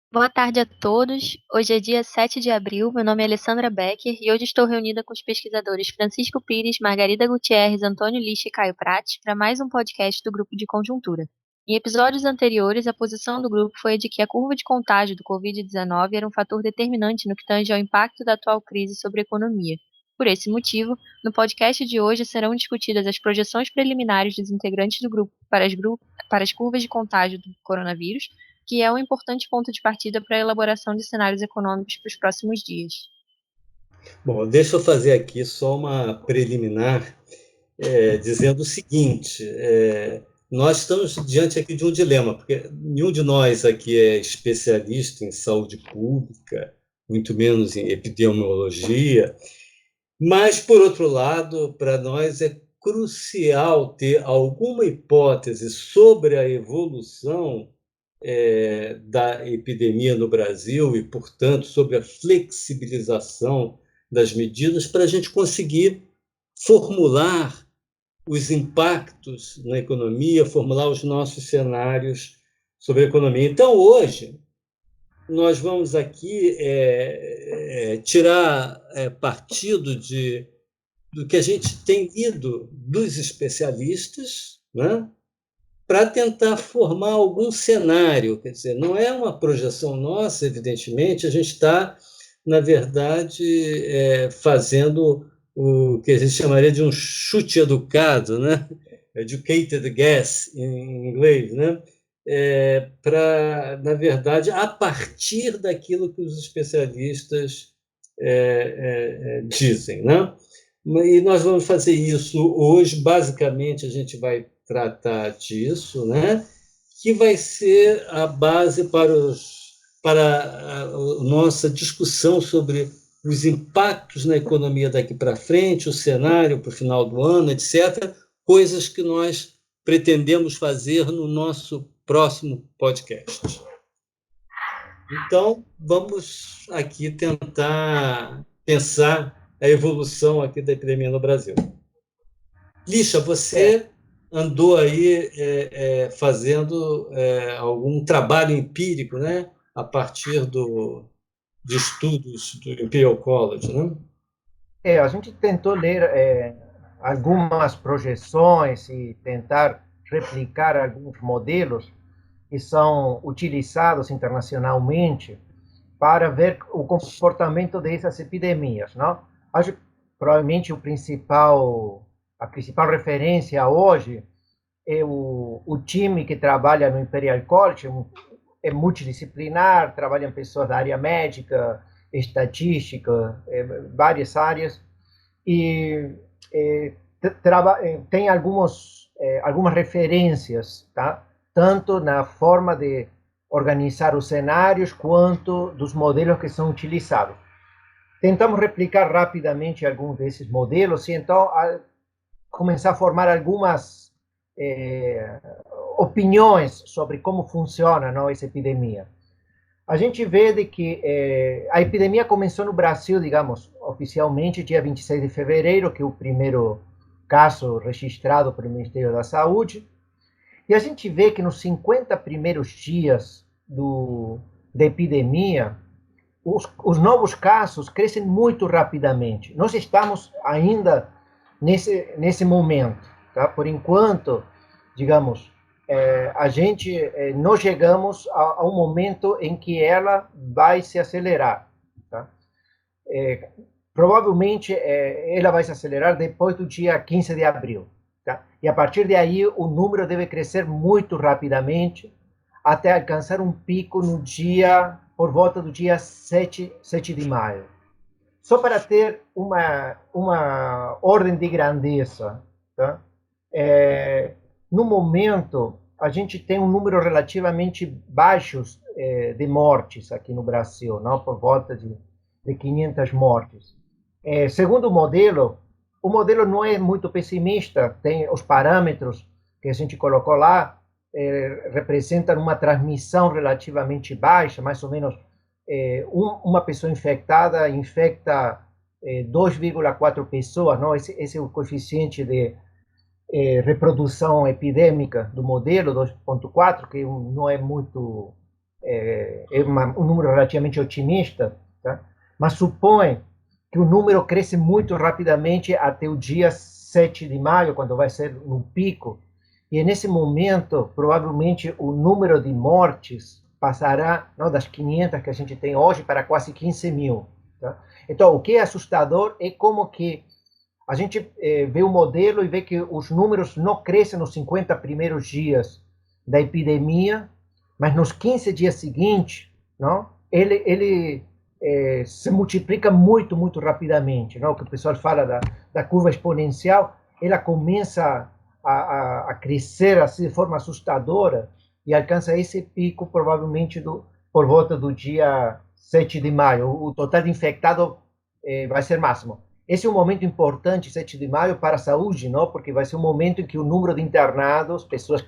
Boa tarde a todos. Hoje é dia 7 de abril. Meu nome é Alessandra Becker e hoje estou reunida com os pesquisadores Francisco Pires, Margarida Gutierrez, Antônio Lixe e Caio Prati para mais um podcast do Grupo de Conjuntura. Em episódios anteriores, a posição do grupo foi a de que a curva de contágio do Covid-19 era um fator determinante no que tange ao impacto da atual crise sobre a economia. Por esse motivo, no podcast de hoje serão discutidas as projeções preliminares dos integrantes do grupo para as curvas de contágio do coronavírus, que é um importante ponto de partida para a elaboração de cenários econômicos para os próximos dias. Bom, deixa eu fazer aqui só uma preliminar, dizendo o seguinte: nós estamos diante aqui de um dilema, porque nenhum de nós aqui é especialista em saúde pública, muito menos em epidemiologia, mas, por outro lado, para nós é crucial ter alguma hipótese sobre a evolução da epidemia no Brasil e, portanto, sobre a flexibilização das medidas para a gente conseguir formular os impactos na economia, formular os nossos cenários sobre a economia. Então, hoje, nós vamos aqui tirar partido do que a gente tem lido dos especialistas, né? Para tentar formar algum cenário. Quer dizer, não é uma projeção nossa, evidentemente, a gente está, na verdade, fazendo o que a gente chamaria de um chute educado, né? Educated guess, em inglês, né? Para, na verdade, a partir daquilo que os especialistas dizem, né? E nós vamos fazer isso hoje. Basicamente, a gente vai tratar disso, né? Que vai ser a base para a nossa discussão sobre os impactos na economia daqui para frente, o cenário para o final do ano, etc. Coisas que nós pretendemos fazer no nosso próximo podcast. Então, vamos aqui tentar pensar a evolução aqui da epidemia no Brasil. Lixa, você andou aí fazendo algum trabalho empírico, né? A partir de estudos do Imperial College, né? A gente tentou ler algumas projeções e tentar replicar alguns modelos que são utilizados internacionalmente para ver o comportamento dessas epidemias, não? Acho que provavelmente a principal referência hoje é o time que trabalha no Imperial College, é multidisciplinar, trabalham pessoas da área médica, estatística, várias áreas, e tem algumas referências, tá? Tanto na forma de organizar os cenários quanto dos modelos que são utilizados. Tentamos replicar rapidamente alguns desses modelos e então começar a formar algumas opiniões sobre como funciona, não, essa epidemia. A gente vê de que a epidemia começou no Brasil, digamos, oficialmente, dia 26 de fevereiro, que é o primeiro caso registrado pelo Ministério da Saúde. E a gente vê que nos 50 primeiros dias da epidemia, os novos casos crescem muito rapidamente. Nós estamos ainda nesse momento, tá? Por enquanto, digamos, a gente não chegamos a um momento em que ela vai se acelerar, tá? Provavelmente ela vai se acelerar depois do dia 15 de abril, tá? E a partir de aí o número deve crescer muito rapidamente até alcançar um pico por volta do dia 7 de maio. Só para ter uma ordem de grandeza, tá? No momento, a gente tem um número relativamente baixo de mortes aqui no Brasil, não? Por volta de 500 mortes. Segundo o modelo não é muito pessimista, tem os parâmetros que a gente colocou lá, representam uma transmissão relativamente baixa, mais ou menos uma pessoa infectada infecta 2,4 pessoas, não? Esse é o coeficiente de reprodução epidêmica do modelo 2,4, que não é muito um número relativamente otimista, tá? Mas supõe que o número cresce muito rapidamente até o dia 7 de maio, quando vai ser um pico, e nesse momento, provavelmente, o número de mortes passará, não, das 500 que a gente tem hoje para quase 15 mil. Tá? Então, o que é assustador é como que a gente vê o modelo e vê que os números não crescem nos 50 primeiros dias da epidemia, mas nos 15 dias seguintes, não, ele se multiplica muito, muito rapidamente. Não? O que o pessoal fala da curva exponencial, ela começa a crescer assim, de forma assustadora e alcança esse pico provavelmente por volta do dia 7 de maio. O total de infectados vai ser máximo. Esse é um momento importante, 7 de maio, para a saúde, não? Porque vai ser um momento em que o número de internados, pessoas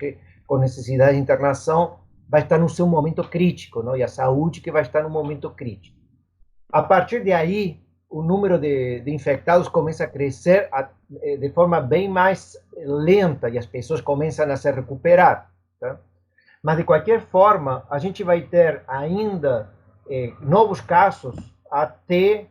com necessidade de internação, vai estar no seu momento crítico, não? E a saúde que vai estar no momento crítico. A partir de aí, o número de infectados começa a crescer de forma bem mais lenta e as pessoas começam a se recuperar. Tá? Mas, de qualquer forma, a gente vai ter ainda novos casos até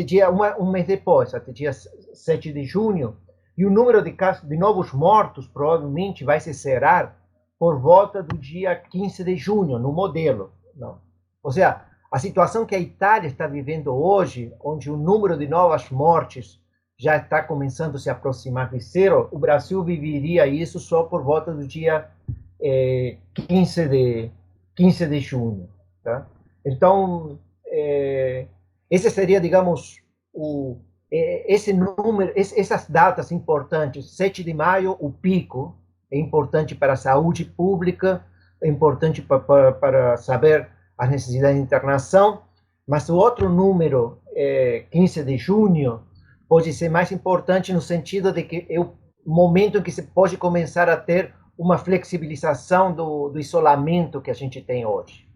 dia, um mês depois, até dia 7 de junho, e o número de casos de novos mortos provavelmente vai se zerar por volta do dia 15 de junho, no modelo. Não? Ou seja, a situação que a Itália está vivendo hoje, onde o número de novas mortes já está começando a se aproximar de zero, o Brasil viveria isso só por volta do dia 15 de junho. Tá? Então, esse seria, digamos, esse número, essas datas importantes. 7 de maio, o pico, é importante para a saúde pública, é importante para saber as necessidades de internação, mas o outro número, 15 de junho, pode ser mais importante no sentido de que é o momento em que se pode começar a ter uma flexibilização do isolamento que a gente tem hoje.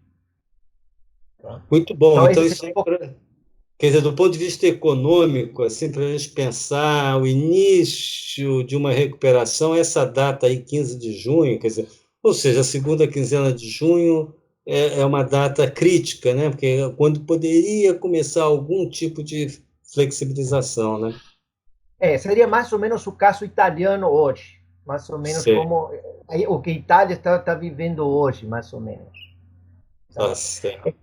Muito bom. Então isso é quer dizer, do ponto de vista econômico, assim, para a gente pensar o início de uma recuperação, essa data aí, 15 de junho, quer dizer, ou seja, a segunda quinzena de junho é uma data crítica, né? Porque é quando poderia começar algum tipo de flexibilização, né? Seria mais ou menos o caso italiano hoje, mais ou menos Sim. como o que a Itália está vivendo hoje, mais ou menos. Tá certo.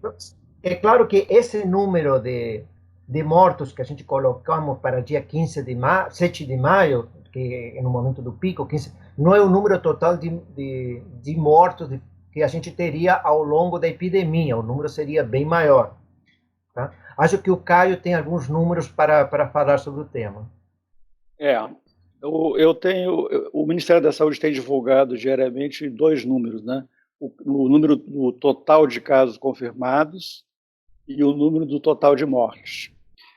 É claro que esse número de mortos que a gente colocamos para dia 15 de maio, 7 de maio, que é no momento do pico, 15, não é o número total de mortos que a gente teria ao longo da epidemia, o número seria bem maior. Tá? Acho que o Caio tem alguns números para falar sobre o tema. O Ministério da Saúde tem divulgado diariamente dois números, né? O número do total de casos confirmados e o número do total de mortes.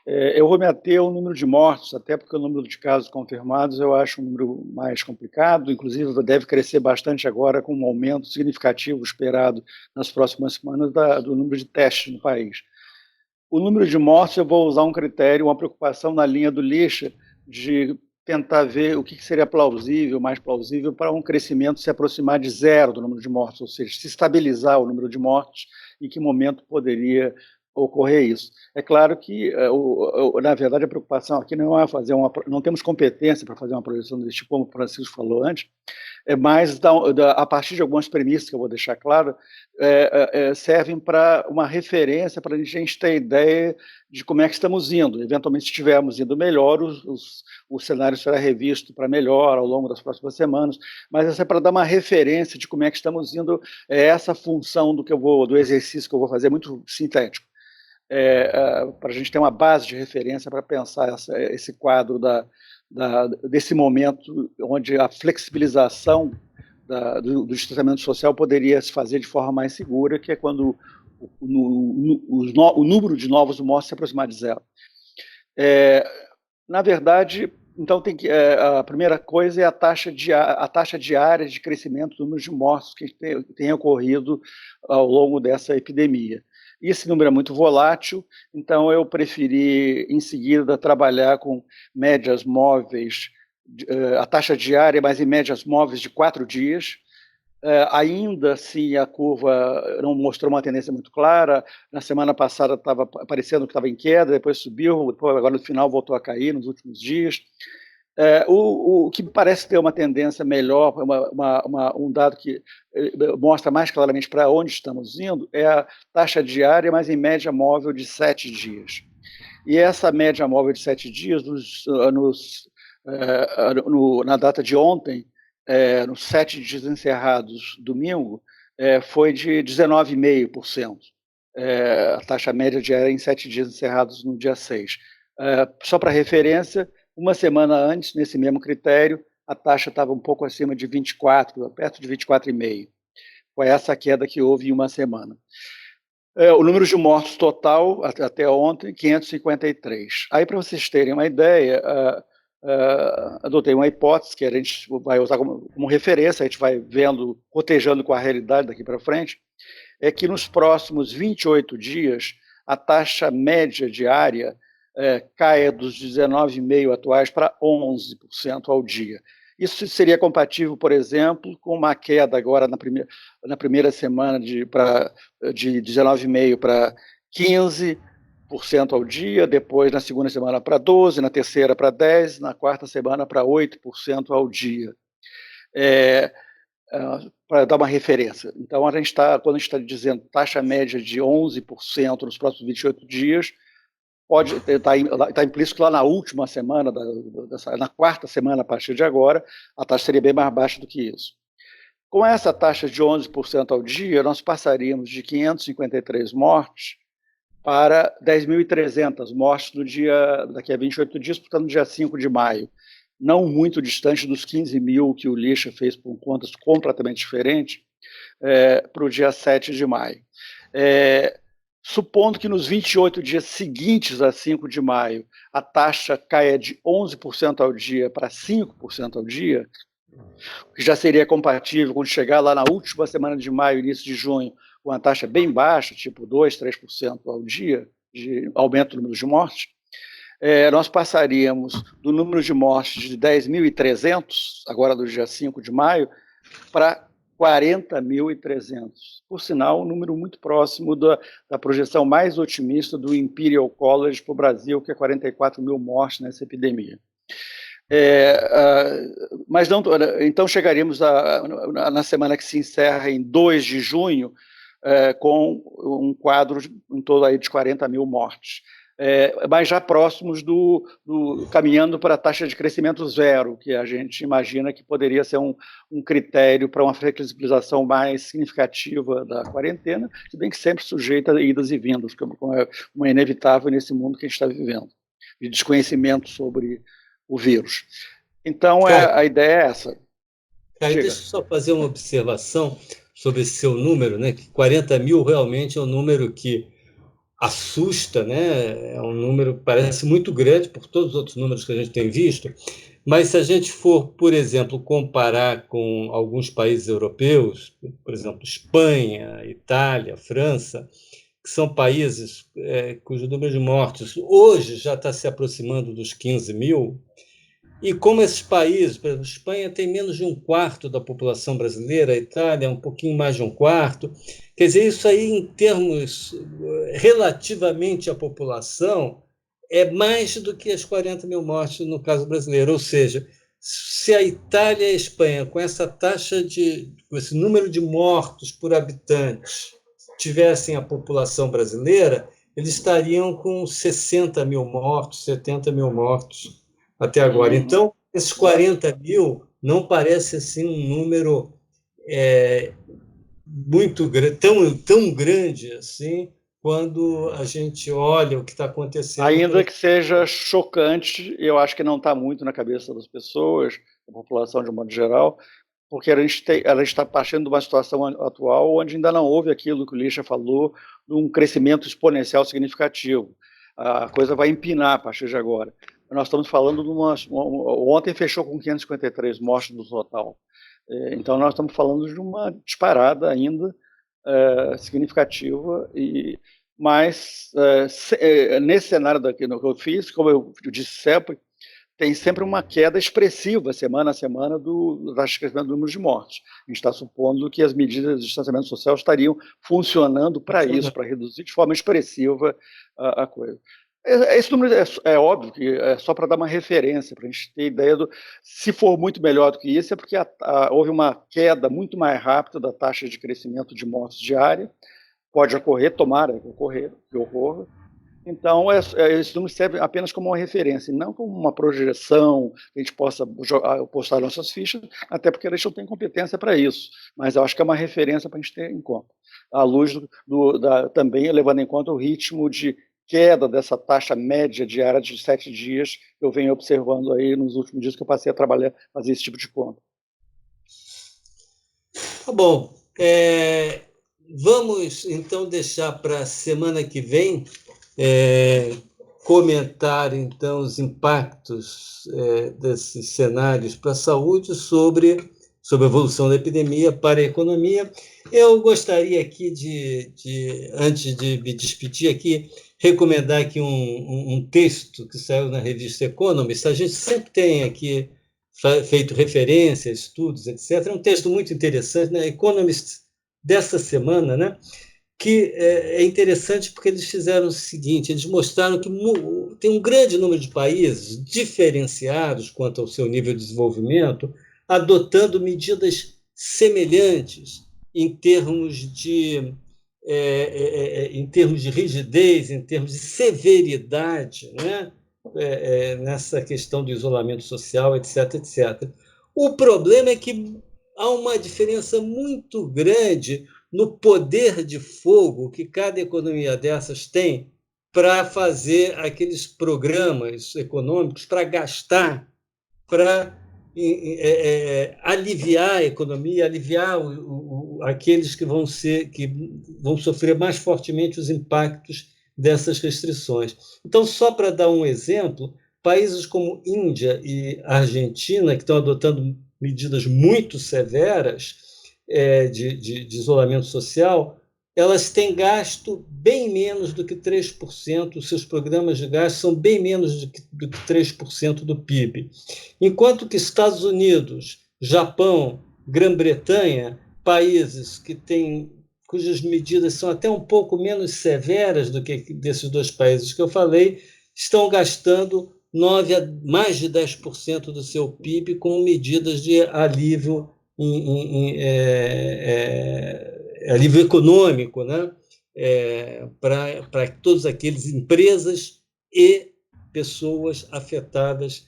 Eu vou me ater ao número de mortes, até porque o número de casos confirmados eu acho um número mais complicado, inclusive deve crescer bastante agora com um aumento significativo esperado nas próximas semanas do número de testes no país. O número de mortes eu vou usar um critério, uma preocupação na linha do Licha, de tentar ver o que seria plausível, mais plausível, para um crescimento se aproximar de zero do número de mortes, ou seja, se estabilizar o número de mortes, em que momento poderia ocorrer isso. É claro que, na verdade, a preocupação aqui não é não temos competência para fazer uma projeção desse tipo, como o Francisco falou antes, mas a partir de algumas premissas que eu vou deixar claro, servem para uma referência para a gente ter ideia de como é que estamos indo. Eventualmente, se estivermos indo melhor, o cenário será revisto para melhor ao longo das próximas semanas, mas essa é para dar uma referência de como é que estamos indo, essa função do exercício que eu vou fazer, muito sintético. Para a gente ter uma base de referência para pensar esse quadro desse momento onde a flexibilização do distanciamento social poderia se fazer de forma mais segura, que é quando o número de novos mortos se aproximar de zero. Na verdade, então, a primeira coisa é a taxa diária de crescimento do número de mortos que tem ocorrido ao longo dessa epidemia. Esse número é muito volátil, então eu preferi, em seguida, trabalhar com médias móveis, a taxa diária, mas em médias móveis de 4 dias, Ainda assim, a curva não mostrou uma tendência muito clara. Na semana passada estava parecendo que estava em queda, depois subiu, depois, agora no final voltou a cair nos últimos dias. O que parece ter uma tendência melhor, um dado que mostra mais claramente para onde estamos indo, é a taxa diária, mas em média móvel de 7 dias. E essa média móvel de 7 dias, na data de ontem, nos 7 dias encerrados, domingo, foi de 19,5%. A taxa média diária em 7 dias encerrados no dia 6. Só para referência, uma semana antes, nesse mesmo critério, a taxa estava um pouco acima de 24, perto de 24,5. Foi essa queda que houve em uma semana. O número de mortos total, até ontem, 553. Aí, para vocês terem uma ideia, adotei uma hipótese que a gente vai usar como referência, a gente vai vendo, cotejando com a realidade daqui para frente, é que nos próximos 28 dias, a taxa média diária caia dos 19,5% atuais para 11% ao dia. Isso seria compatível, por exemplo, com uma queda agora na primeira semana de 19,5% para 15% ao dia, depois na segunda semana para 12%, na terceira para 10%, na quarta semana para 8% ao dia. Para dar uma referência. Então, quando a gente está dizendo taxa média de 11% nos próximos 28 dias, pode estar implícito lá na última semana, na quarta semana a partir de agora, a taxa seria bem mais baixa do que isso. Com essa taxa de 11% ao dia, nós passaríamos de 553 mortes para 10.300 mortes daqui a 28 dias, portanto, no dia 5 de maio. Não muito distante dos 15 mil que o Lixa fez por contas completamente diferentes, para o dia 7 de maio. Supondo que nos 28 dias seguintes a 5 de maio a taxa caia de 11% ao dia para 5% ao dia, que já seria compatível quando chegar lá na última semana de maio, início de junho, com uma taxa bem baixa, tipo 2%, 3% ao dia, de aumento do número de mortes, nós passaríamos do número de mortes de 10.300, agora do dia 5 de maio, para 40.300. Por sinal, um número muito próximo da projeção mais otimista do Imperial College para o Brasil, que é 44 mil mortes nessa epidemia. Mas não, então chegaríamos na semana que se encerra em 2 de junho com um quadro em torno aí de 40 mil mortes. Mas já próximos caminhando para a taxa de crescimento zero, que a gente imagina que poderia ser um critério para uma flexibilização mais significativa da quarentena, se bem que sempre sujeita a idas e vindas, como é inevitável nesse mundo que a gente está vivendo, de desconhecimento sobre o vírus. Então, a ideia é essa. Caio, deixa eu só fazer uma observação sobre esse seu número, né? Que 40 mil realmente é um número que assusta, né? É um número que parece muito grande por todos os outros números que a gente tem visto, mas se a gente for, por exemplo, comparar com alguns países europeus, por exemplo, Espanha, Itália, França, que são países cujo número de mortos hoje já está se aproximando dos 15 mil, e como esses países, por exemplo, a Espanha tem menos de um quarto da população brasileira, a Itália um pouquinho mais de um quarto, quer dizer, isso aí em termos relativamente à população é mais do que as 40 mil mortes no caso brasileiro, ou seja, se a Itália e a Espanha com essa com esse número de mortos por habitantes tivessem a população brasileira, eles estariam com 60 mil mortos, 70 mil mortos até agora. Então, esses 40 mil não parece assim um número muito tão grande assim, quando a gente olha o que está acontecendo. Ainda que seja chocante, eu acho que não está muito na cabeça das pessoas, da população de um modo geral, porque a gente está partindo de uma situação atual onde ainda não houve aquilo que o Lixa falou, de um crescimento exponencial significativo. A coisa vai empinar a partir de agora. Nós estamos falando de ontem fechou com 553 mortes no total. Então, nós estamos falando de uma disparada ainda significativa, mas nesse cenário que eu fiz, como eu disse sempre, tem sempre uma queda expressiva, semana a semana, das crescimento do número de mortes. A gente está supondo que as medidas de distanciamento social estariam funcionando para isso, para reduzir de forma expressiva a coisa. Esse número é óbvio que é só para dar uma referência, para a gente ter ideia se for muito melhor do que isso, é porque houve uma queda muito mais rápida da taxa de crescimento de mortes diária. Pode ocorrer, tomara que ocorra. Então, esse número serve apenas como uma referência, e não como uma projeção que a gente possa postar nossas fichas, até porque a gente não tem competência para isso. Mas eu acho que é uma referência para a gente ter em conta. À luz também levando em conta o ritmo de queda dessa taxa média diária de 7 dias que eu venho observando aí nos últimos dias que eu passei a trabalhar, fazer esse tipo de conta. Tá bom. Vamos, então, deixar para a semana que vem comentar, então, os impactos desses cenários para a saúde sobre a evolução da epidemia para a economia. Eu gostaria aqui antes de me despedir aqui, recomendar aqui um texto que saiu na revista Economist. A gente sempre tem aqui feito referências, estudos, etc. É um texto muito interessante, né? Economist dessa semana, né? Que é interessante porque eles fizeram o seguinte, eles mostraram que tem um grande número de países diferenciados quanto ao seu nível de desenvolvimento, adotando medidas semelhantes em termos de rigidez, em termos de severidade, né? Nessa questão do isolamento social, etc., etc. O problema é que há uma diferença muito grande no poder de fogo que cada economia dessas tem para fazer aqueles programas econômicos, para gastar, para aliviar a economia, aliviar aqueles que vão sofrer mais fortemente os impactos dessas restrições. Então, só para dar um exemplo, países como Índia e Argentina, que estão adotando medidas muito severas de isolamento social, elas têm gasto bem menos do que 3%, os seus programas de gasto são bem menos do que 3% do PIB. Enquanto que Estados Unidos, Japão, Grã-Bretanha, países cujas medidas são até um pouco menos severas do que desses dois países que eu falei, estão gastando mais de 10% do seu PIB com medidas de alívio alívio econômico, né? Para todas aquelas empresas e pessoas afetadas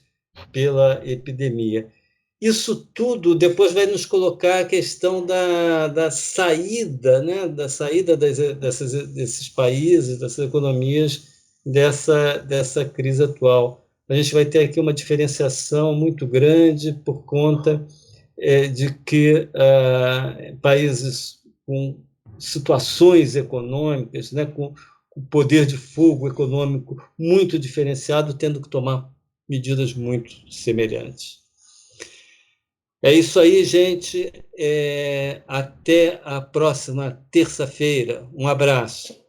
pela epidemia. Isso tudo depois vai nos colocar a questão da saída, né? Da saída desses países, dessas economias, dessa crise atual. A gente vai ter aqui uma diferenciação muito grande por conta de que países com situações econômicas, né, com poder de fogo econômico muito diferenciado, tendo que tomar medidas muito semelhantes. É isso aí, gente. Até a próxima terça-feira. Um abraço.